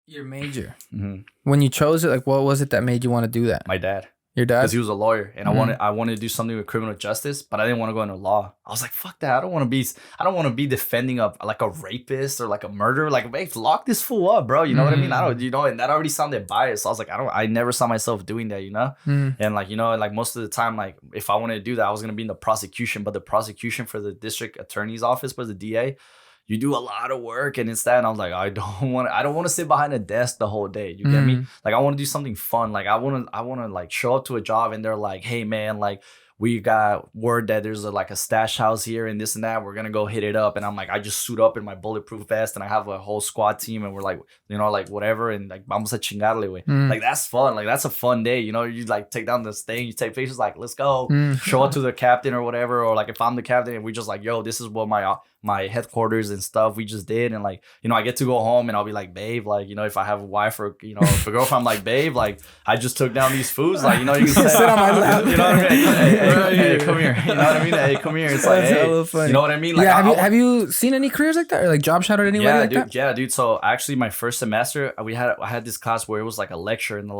Your major. Mm-hmm. When you chose it, like, what was it that made you want to do that? My dad. Your dad? Because he was a lawyer, and I wanted to do something with criminal justice, but I didn't want to go into law. I was like, fuck that. I don't want to be defending like a rapist or like a murderer. Like, hey, lock this fool up, bro. You know what I mean? I don't, and that already sounded biased. I was like, I never saw myself doing that, And like, like most of the time, like if I wanted to do that, I was gonna be in the prosecution, but the prosecution for the district attorney's office was the DA. You do a lot of work and it's that. And I was like, I don't want to sit behind a desk the whole day. You get me? Like, I want to do something fun. Like, I want to like show up to a job and they're like, hey man, like we got word that there's like a stash house here and this and that. We're going to go hit it up. And I'm like, I just suit up in my bulletproof vest and I have a whole squad team and we're like, like whatever. And like, vamos a chingarle, way. Like, that's fun. Like, that's a fun day. You like take down this thing, you take pictures, like, let's go show up to the captain or whatever. Or like, if I'm the captain and we just like, yo, this is what my headquarters and stuff we just did. And like, I get to go home and I'll be like, babe, like, if I have a wife or, if a girlfriend, I'm like, babe, like, I just took down these foods. Like, you can say, sit on my lap. You know what I mean? Hey, come here. You know what I mean? Hey, come here. It's like, hey, you know what I mean? Like, yeah. Have you seen any careers like that or like job shadowed anybody like that? Yeah, dude. So actually, my first semester, I had this class where it was like a lecture and it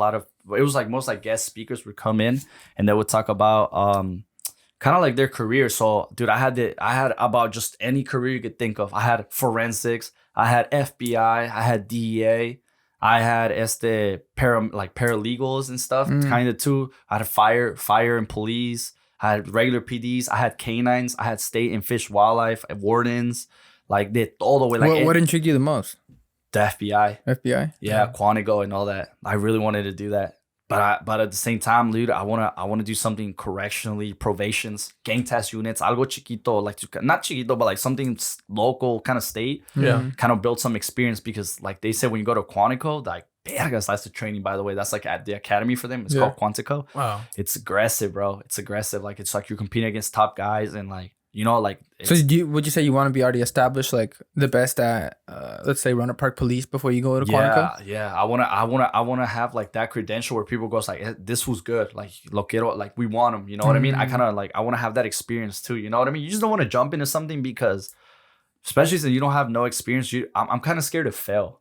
was like most like guest speakers would come in and they would talk about kind of like their career. So, dude, I had about just any career you could think of. I had forensics, I had FBI, I had DEA, I had paralegals and stuff, kind of too. I had fire and police. I had regular PDs. I had canines. I had state and fish wildlife wardens. Like, they all the way. Like, what intrigued you the most? The FBI. FBI. Yeah, Quantico and all that. I really wanted to do that. But at the same time, dude, I wanna do something correctionally, probations, gang test units, algo chiquito, like not chiquito, but like something local, kind of state. Yeah. Kind of build some experience because like they said when you go to Quantico, like vergas, that's the training, by the way. That's like at the academy for them. It's called Quantico. Wow. It's aggressive, bro. It's aggressive. Like, it's like you're competing against top guys and like, like. So would you say you want to be already established, like the best at, let's say, Roanoke Park Police before you go to Quantico? Yeah. I wanna have like that credential where people goes like, hey, this was good. Like, loquero, like we want them. You know what I mean? I kind of like, I want to have that experience too. You know what I mean? You just don't want to jump into something because, especially since you don't have no experience, I'm kind of scared to fail.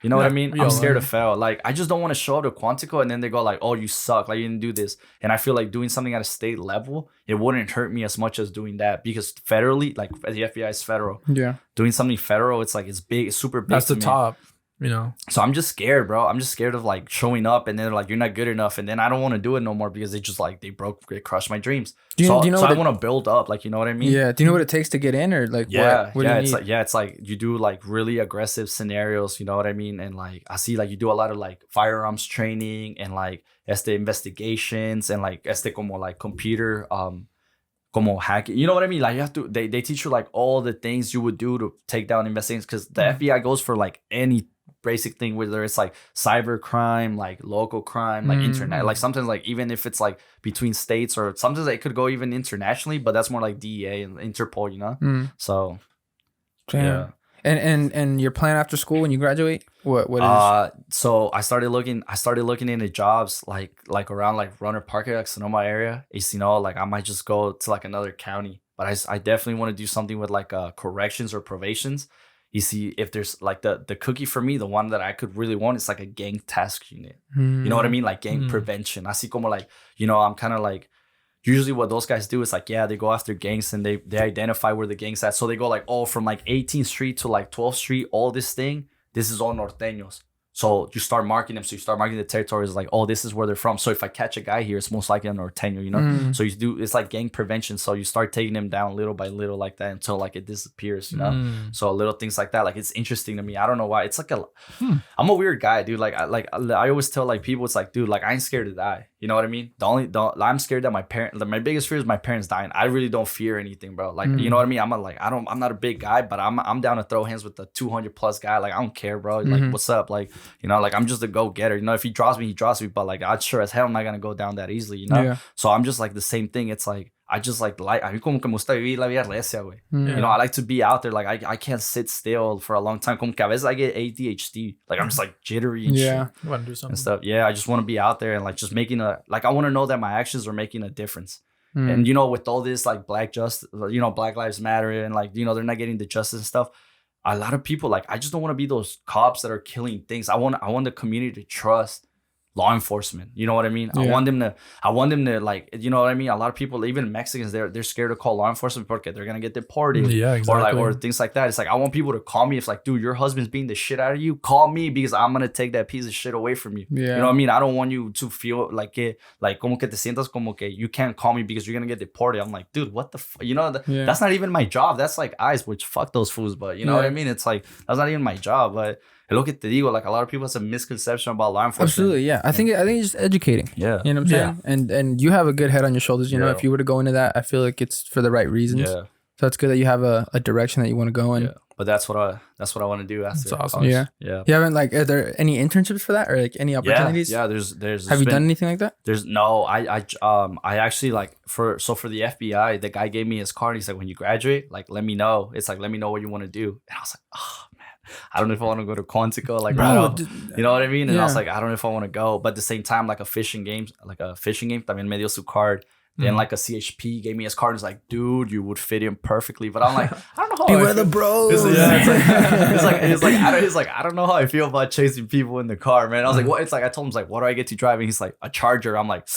You know what I mean? I'm scared to fail. Like, I just don't want to show up to Quantico and then they go like, oh, you suck. Like, you didn't do this. And I feel like doing something at a state level, it wouldn't hurt me as much as doing that because federally, like the FBI is federal. Yeah. Doing something federal, it's like, it's big, it's super big. That's the me. top. So I'm just scared, bro. I'm just scared of like showing up and then they're like, you're not good enough. And then I don't want to do it no more because they just like, they crushed my dreams. Do you know I want to build up, like, you know what I mean? Yeah. Do you know what it takes to get in or like, what do you need? It's like you do like really aggressive scenarios, you know what I mean? And like, I see like you do a lot of like firearms training and like investigations and like como like computer, como hacking, you know what I mean? Like, you have to, they teach you like all the things you would do to take down investigations because the FBI goes for like any basic thing, whether it's like cyber crime, like local crime, like internet, like sometimes like even if it's like between states or sometimes it could go even internationally, but that's more like DEA and Interpol, So yeah. And your plan after school when you graduate, what is? So I started looking into jobs like around like Roanoke Park, like Sonoma area. Like I might just go to like another county, but I definitely want to do something with like corrections or probations. You see, if there's like the cookie for me, the one that I could really want is like a gang task unit. You know what I mean? Like gang prevention. Así como like, I'm kind of like, usually what those guys do is like, yeah, they go after gangs and they identify where the gang's at. So they go like, oh, from like 18th Street to like 12th Street, all this is all norteños. So you start marking them. So you start marking the territories like, oh, this is where they're from. So if I catch a guy here, it's most likely a norteño, So it's like gang prevention. So you start taking them down little by little like that until like it disappears, So little things like that. Like, it's interesting to me. I don't know why. It's like I'm a weird guy, dude. Like I always tell like people, it's like, dude, like I ain't scared to die. You know what I mean? I'm scared that my biggest fear is my parents dying. I really don't fear anything, bro. Like, you know what I mean? I'm not a big guy, but I'm down to throw hands with the 200 plus guy. Like, I don't care, bro. Like, what's up? Like, like I'm just a go-getter. If he draws me, he draws me. But like, I sure as hell I'm not gonna go down that easily, Yeah. So I'm just like the same thing. It's like I just like a mí como que me gusta vivir la vida recia, güey. I like to be out there. Like I can't sit still for a long time. Como que a veces I get ADHD. Like I'm just like jittery and shit. You want to do something and stuff. Yeah, I just want to be out there and like just making I want to know that my actions are making a difference. And with all this like Black Lives Matter and like they're not getting the justice and stuff. a lot of people like I just don't want to be those cops that are killing things. I want the community to trust law enforcement. You know what I mean? Yeah. I want them to like, you know what I mean? A lot of people, even Mexicans, they're scared to call law enforcement because they're gonna get deported. Yeah, exactly. Or things like that. It's like I want people to call me if like, dude, your husband's beating the shit out of you. Call me because I'm gonna take that piece of shit away from you. Yeah. You know what I mean? I don't want you to feel like como que te sientas como que you can't call me because you're gonna get deported. I'm like, dude, what the you know, that's not even my job. That's like ICE, which fuck those fools. But you know what I mean? It's like that's not even my job. But es lo que te digo, like a lot of people have a misconception about law enforcement. Absolutely, yeah. I think it's just educating. Yeah. You know what I'm saying? And you have a good head on your shoulders. You know, if you were to go into that, I feel like it's for the right reasons. Yeah. So it's good that you have a direction that you want to go in. Yeah. But that's what I want to do after. That's awesome. college. Yeah. Yeah. You haven't are there any internships for that or like any opportunities? Yeah. There's Have you done anything like that? There's no, I actually like for the FBI, the guy gave me his card. He's like, when you graduate, like, let me know. It's like, let me know what you want to do. And I was like, oh man, I don't know if I want to go to Quantico, like, you know what I mean? And I was like, I don't know if I want to go, but at the same time, like a fishing game, también me dio su card. Then like a CHP gave me his card. It's like, dude, you would fit in perfectly. But I'm like, I don't know. Beware the bros. He's like, I don't know how I feel about chasing people in the car, man. I was like, what? It's like I told him, like, what do I get to drive? And he's like, a Charger. I'm like,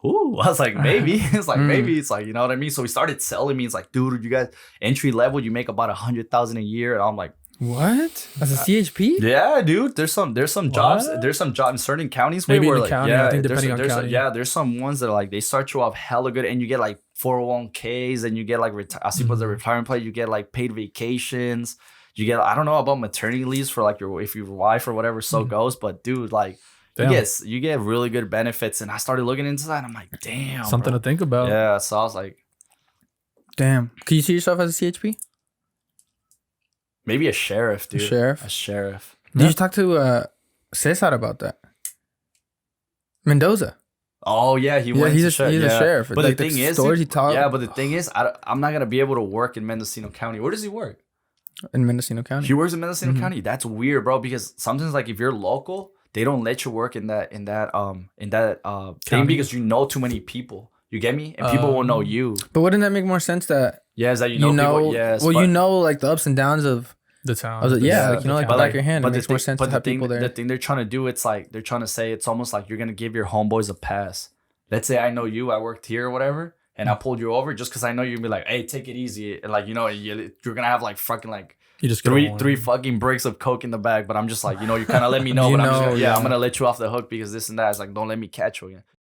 ooh. I was like, maybe. It's like maybe. It's like, you know what I mean. So he started selling me. It's like, dude, you guys entry level, you make about 100,000 a year. And I'm like, what? As a CHP? Yeah, dude. There's some jobs. There's some jobs in certain counties Maybe where in the like, county, yeah, I think depending on county. there's some ones that are like they start you off hella good, and you get like 401ks, and you get like the retirement plan. You get like paid vacations. You get I don't know about maternity leaves for like if your wife or whatever goes, but dude, like you get really good benefits. And I started looking into that, and I'm like, damn, something to think about. Yeah, so I was like, damn. Can you see yourself as a CHP? maybe a sheriff, dude. A sheriff. Did you talk to Cesar about that? Mendoza. Oh yeah, he's a sheriff. But like, the thing is, stories he talked. Yeah, but the thing is, I'm not gonna be able to work in Mendocino County. Where does he work? In Mendocino County. He works in Mendocino County. That's weird, bro. Because sometimes, like, if you're local, they don't let you work in that thing because you know too many people. You get me? And people won't know you. But wouldn't that make more sense that? Yeah, is that you know people? Yes. Well, you know, like the ups and downs of the town. Like the back of your hand. It makes more sense to have people there. The thing they're trying to do, it's like they're trying to say it's almost like you're gonna give your homeboys a pass. Let's say I know you, I worked here or whatever, and I pulled you over just because I know you'd be like, hey, take it easy, and like, you know, you're gonna have like fucking like you just three fucking bricks of coke in the bag, but I'm just like, you know, you kind of let me know, but I'm gonna let you off the hook because this and that. It's like, don't let me catch you again.